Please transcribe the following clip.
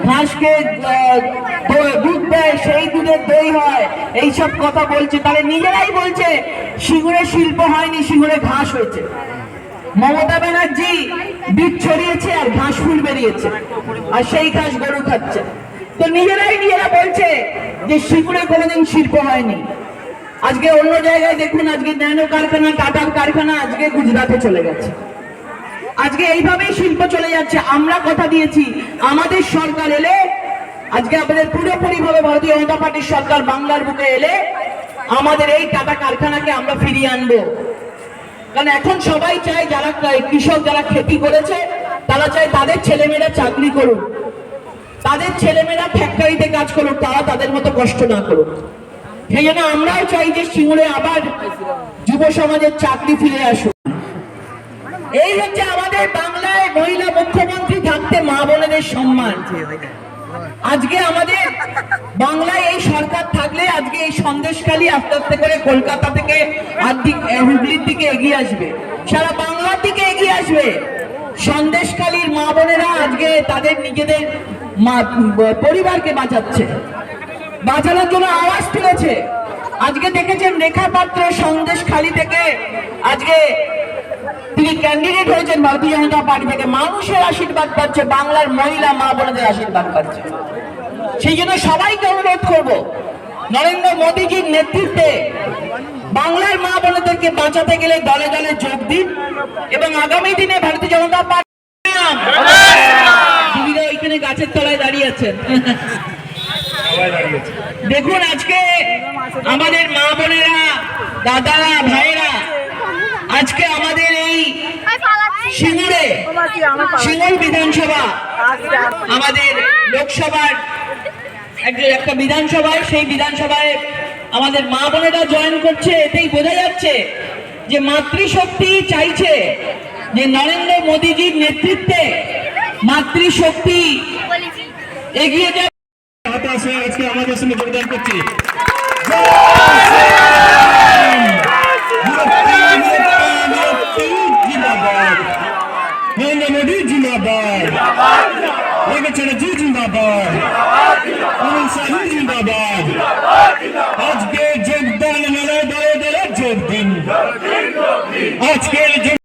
ঘাসকে দুধ দেয়, সেই দুধের দই হয়, এইসব কথা বলছে। তাহলে নিজেরাই বলছে সিঙ্গুরে শিল্প হয়নি, সিঙ্গুরে ঘাস হয়েছে। মমতা ব্যানার্জি বীজ ছড়িয়েছে আর ঘাস ফুল বেরিয়েছে, আর সেই ঘাস গরু খাচ্ছে। তো নিজেরা বলছে যে সিঙ্গুরে কোনোদিন শিল্প হয়নি। আজকে অন্য জায়গায় দেখুন, আজকে ন্যানো কারখানা, টাটার কারখানা আজকে গুজরাটে চলে গেছে। আজকে এইভাবেই শিল্প চলে যাচ্ছে। আমরা কথা দিয়েছি আমাদের সরকার এলে, আজকে আমাদের পুরোপুরি ভাবে ভারতীয় জনতা পার্টির সরকার বাংলার বুকে এলে আমাদের এই টাটা কারখানাকে আমরা ফিরিয়ে আনবো। কারণ এখন সবাই চায়, যারা কৃষক যারা খেতি করেছে তারা চায় তাদের ছেলেমেয়েরা চাকরি করুক, তাদের ছেলেমেয়েরা ফ্যাক্টরিতে কাজ করুক, তারা তাদের মতো কষ্ট না করুক। সেই জন্য আমরাও চাই যে সিঙ্গুরে আবার যুব সমাজের চাকরি ফিরে আসুক। এই হচ্ছে আমাদের বাংলায় মহিলা মুখ্যমন্ত্রী থাকতে মা বোনেদের সম্মান। আজকে আমাদের বাংলায় এই সরকার থাকলে আজকে এই সন্দেশখালী আস্তে আস্তে করে কলকাতা থেকে হুগলির দিকে এগিয়ে আসবে, সারা বাংলার দিকে এগিয়ে আসবে। সন্দেশখালীর মা বোনেরা আজকে তাদের নিজেদের পরিবারকে বাঁচাচ্ছে, বাঁচানোর জন্য আওয়াজ তুলেছে। আজকে দেখেছেন রেখা পাত্র সন্দেশখালী থেকে আজকে তিনি ক্যান্ডিডেট হয়েছেন ভারতীয় জনতা পার্টি থেকে। মানুষের আশীর্বাদ পাচ্ছে, বাংলার মহিলা মা বোনদের আশীর্বাদ পাচ্ছে। সেই জন্য সবাইকে অনুরোধ করব, নরেন্দ্র মোদীজির নেতৃত্বে বাংলার মা বোনদেরকে বাঁচাতে গেলে দলে দলে যোগ দিন এবং আগামী দিনে ভারতীয় জনতা পার্টি ওইখানে গাছের তলায় দাঁড়িয়ে আছেন। দেখুন আজকে আমাদের মা বোনেরা, দাদারা, ভাইয়েরা আজকে আমাদের এই সিঙ্গুর বিধানসভা, আমাদের লোকসভার একটা বিধানসভায়, সেই বিধানসভায় আমাদের মা বোনেরা জয়েন করছে। এতেই বোঝা যাচ্ছে যে মাতৃশক্তি চাইছে যে নরেন্দ্র মোদীজির নেতৃত্বে মাতৃশক্তি এগিয়ে যাবে। আজকে আমাদের সঙ্গে যোগদান করছি নরেন্দ্র মোদী জিন্দাবাদ, চ্যাটার্জি জিন্দাবাদ, অমিত শাহ জিন্দাবাদ। আজকে যোগদান মেলায় দলে দলে যোগ দিন। আজকের